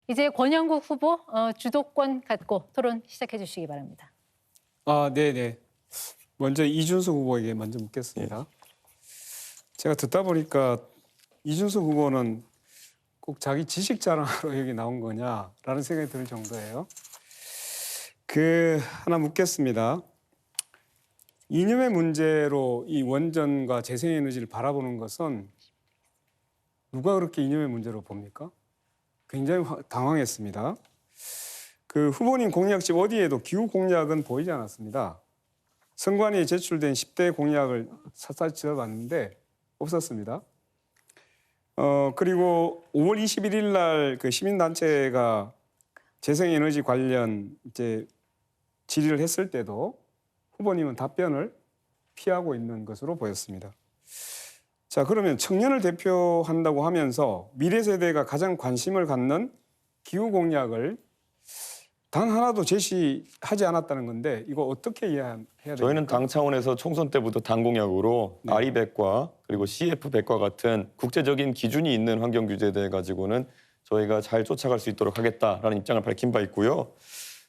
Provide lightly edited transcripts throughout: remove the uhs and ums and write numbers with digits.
이제 권영국 후보 주도권 갖고 토론 시작해 주시기 바랍니다. 네네. 먼저 이준석 후보에게 먼저 묻겠습니다. 제가 듣다 보니까 이준석 후보는 꼭 자기 지식 자랑하러 여기 나온 거냐라는 생각이 들 정도예요. 하나 묻겠습니다. 이념의 문제로 이 원전과 재생에너지를 바라보는 것은 누가 그렇게 이념의 문제로 봅니까? 굉장히 당황했습니다. 후보님 공약집 어디에도 기후 공약은 보이지 않았습니다. 선관위에 제출된 10대 공약을 샅샅이 지어봤는데 없었습니다. 그리고 5월 21일 날 시민단체가 재생에너지 관련 질의를 했을 때도 후보님은 답변을 피하고 있는 것으로 보였습니다. 자, 그러면 청년을 대표한다고 하면서 미래 세대가 가장 관심을 갖는 기후 공약을 단 하나도 제시하지 않았다는 건데 이거 어떻게 이해해야 됩니까? 저희는 당 차원에서 총선 때부터 당 공약으로 네. RE100과 그리고 CF100과 같은 국제적인 기준이 있는 환경 규제에 대해 가지고는 저희가 잘 쫓아갈 수 있도록 하겠다라는 입장을 밝힌 바 있고요.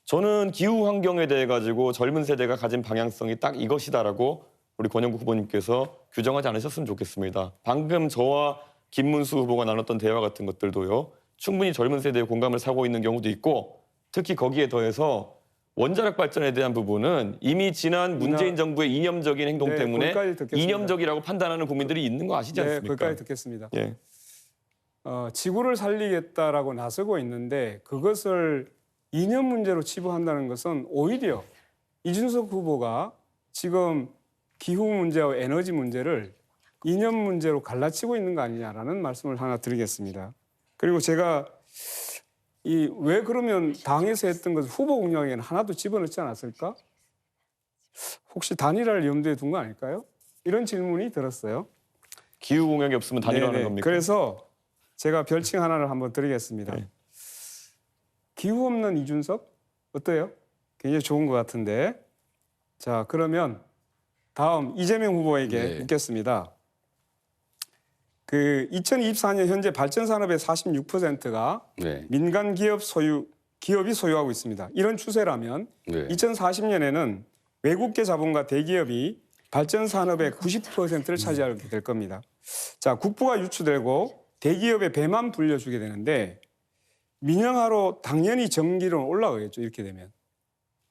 저는 기후 환경에 대해 가지고 젊은 세대가 가진 방향성이 딱 이것이다라고 우리 권영국 후보님께서 규정하지 않으셨으면 좋겠습니다. 방금 저와 김문수 후보가 나눴던 대화 같은 것들도요. 충분히 젊은 세대의 공감을 사고 있는 경우도 있고 특히 거기에 더해서 원자력 발전에 대한 부분은 이미 지난 문재인 정부의 이념적인 행동 네, 때문에 거기까지 듣겠습니다. 이념적이라고 판단하는 국민들이 있는 거 아시지 네, 않습니까? 거기까지 듣겠습니다. 예. 지구를 살리겠다라고 나서고 있는데 그것을 이념 문제로 치부한다는 것은 오히려 이준석 후보가 지금 기후 문제와 에너지 문제를 이념 문제로 갈라치고 있는 거 아니냐라는 말씀을 하나 드리겠습니다. 그리고 제가 왜 그러면 당에서 했던 것을 후보 공약에는 하나도 집어넣지 않았을까? 혹시 단일화를 염두에 둔 거 아닐까요? 이런 질문이 들었어요. 기후 공약이 없으면 단일화하는 네네. 겁니까? 그래서 제가 별칭 하나를 한번 드리겠습니다. 네. 기후 없는 이준석 어때요? 굉장히 좋은 것 같은데. 자, 그러면 다음 이재명 후보에게 묻겠습니다. 2024년 현재 발전 산업의 46%가 민간 기업이 소유하고 있습니다. 이런 추세라면 2040년에는 외국계 자본과 대기업이 발전 산업의 90%를 차지하게 될 겁니다. 자, 국부가 유출되고 대기업의 배만 불려주게 되는데 민영화로 당연히 전기료는 올라가겠죠. 이렇게 되면.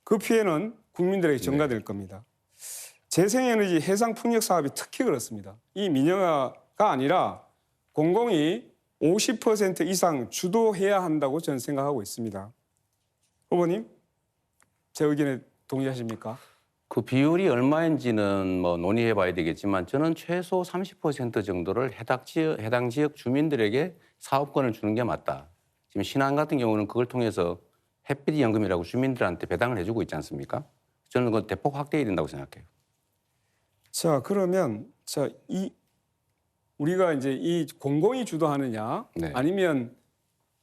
그 피해는 국민들에게 전가될 겁니다. 재생에너지 해상 풍력 사업이 특히 그렇습니다. 이 민영화가 아니라 공공이 50% 이상 주도해야 한다고 저는 생각하고 있습니다. 후보님, 제 의견에 동의하십니까? 그 비율이 얼마인지는 논의해 봐야 되겠지만 저는 최소 30% 정도를 해당 지역 주민들에게 사업권을 주는 게 맞다. 지금 신안 같은 경우는 그걸 통해서 햇빛 연금이라고 주민들한테 배당을 해주고 있지 않습니까? 저는 그 대폭 확대해야 된다고 생각해요. 자, 그러면 우리가 이제 이 공공이 주도하느냐 아니면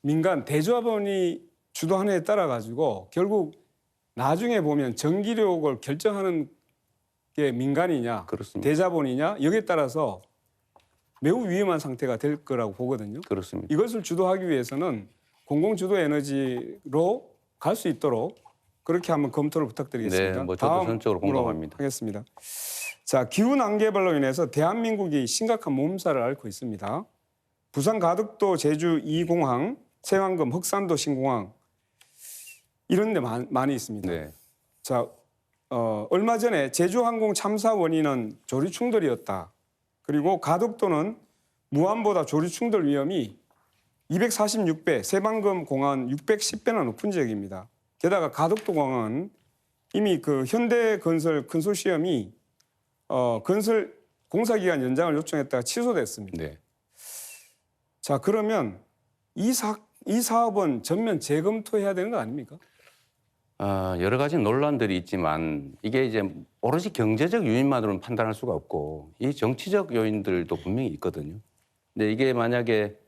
민간 대조합원이 주도하느냐에 따라 가지고 결국 나중에 보면 전기료를 결정하는 게 민간이냐 그렇습니다. 대자본이냐 여기에 따라서 매우 위험한 상태가 될 거라고 보거든요. 그렇습니다. 이것을 주도하기 위해서는 공공주도 에너지로 갈 수 있도록 그렇게 한번 검토를 부탁드리겠습니다. 네, 저도 전적으로 공감합니다. 하겠습니다. 자, 기후 난개발로 인해서 대한민국이 심각한 몸살을 앓고 있습니다. 부산 가덕도 제주 2공항, 세왕금 흑산도 신공항 이런 데 많이 있습니다. 네. 자, 얼마 전에 제주항공 참사 원인은 조류 충돌이었다. 그리고 가덕도는 무안보다 조류 충돌 위험이 246배, 세왕금 공항은 610배나 높은 지역입니다. 게다가 가덕도 공항은 이미 현대건설 컨소시엄이 건설 공사기간 연장을 요청했다가 취소됐습니다. 네. 자, 그러면 이 사업은 전면 재검토해야 되는 거 아닙니까? 여러 가지 논란들이 있지만 이게 이제 오로지 경제적 요인만으로는 판단할 수가 없고 이 정치적 요인들도 분명히 있거든요. 근데 이게 만약에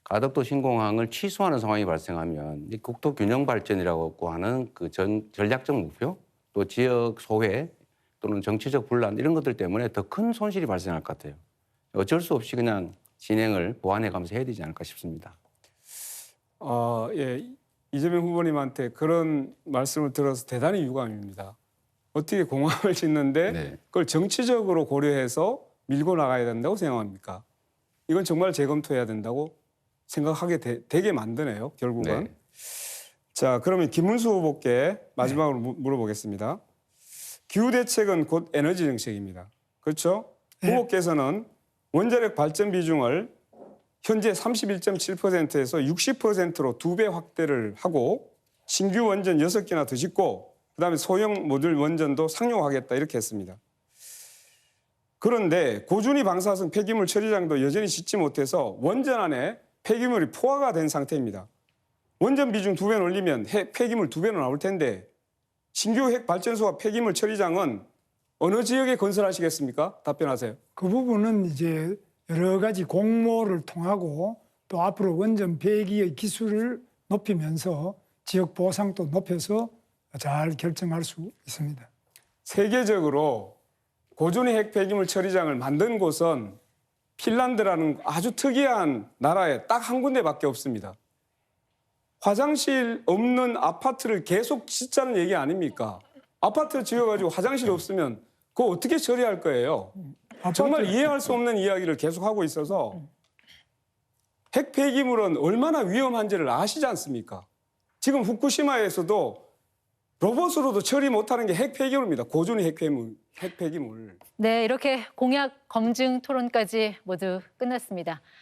가덕도 신공항을 취소하는 상황이 발생하면 이 국토 균형 발전이라고 하는 그 전략적 목표 또 지역 소외 또는 정치적 분란 이런 것들 때문에 더 큰 손실이 발생할 것 같아요. 어쩔 수 없이 그냥 진행을 보완해 가면서 해야 되지 않을까 싶습니다. 예, 이재명 후보님한테 그런 말씀을 들어서 대단히 유감입니다. 어떻게 공항을 짓는데 네. 그걸 정치적으로 고려해서 밀고 나가야 된다고 생각합니까? 이건 정말 재검토해야 된다고 생각하게 되게 만드네요, 결국은. 네. 자, 그러면 김문수 후보께 마지막으로 물어보겠습니다. 기후 대책은 곧 에너지 정책입니다. 그렇죠? 후보께서는 원자력 발전 비중을 현재 31.7%에서 60%로 2배 확대를 하고 신규 원전 6개나 더 짓고 그다음에 소형 모듈 원전도 상용하겠다 이렇게 했습니다. 그런데 고준위 방사성 폐기물 처리장도 여전히 짓지 못해서 원전 안에 폐기물이 포화가 된 상태입니다. 원전 비중 2배 올리면 폐기물 2배는 나올 텐데 신규 핵 발전소와 폐기물 처리장은 어느 지역에 건설하시겠습니까? 답변하세요. 그 부분은 이제 여러 가지 공모를 통하고 또 앞으로 원전 폐기의 기술을 높이면서 지역 보상도 높여서 잘 결정할 수 있습니다. 세계적으로 고준위 핵 폐기물 처리장을 만든 곳은 핀란드라는 아주 특이한 나라에 딱 한 군데밖에 없습니다. 화장실 없는 아파트를 계속 짓자는 얘기 아닙니까? 아파트 지어가지고 화장실 없으면 그거 어떻게 처리할 거예요? 정말 이해할 수 없는 이야기를 계속하고 있어서 핵 폐기물은 얼마나 위험한지를 아시지 않습니까? 지금 후쿠시마에서도 로봇으로도 처리 못하는 게 핵 폐기물입니다. 고준위 핵 폐기물. 네, 이렇게 공약 검증 토론까지 모두 끝났습니다.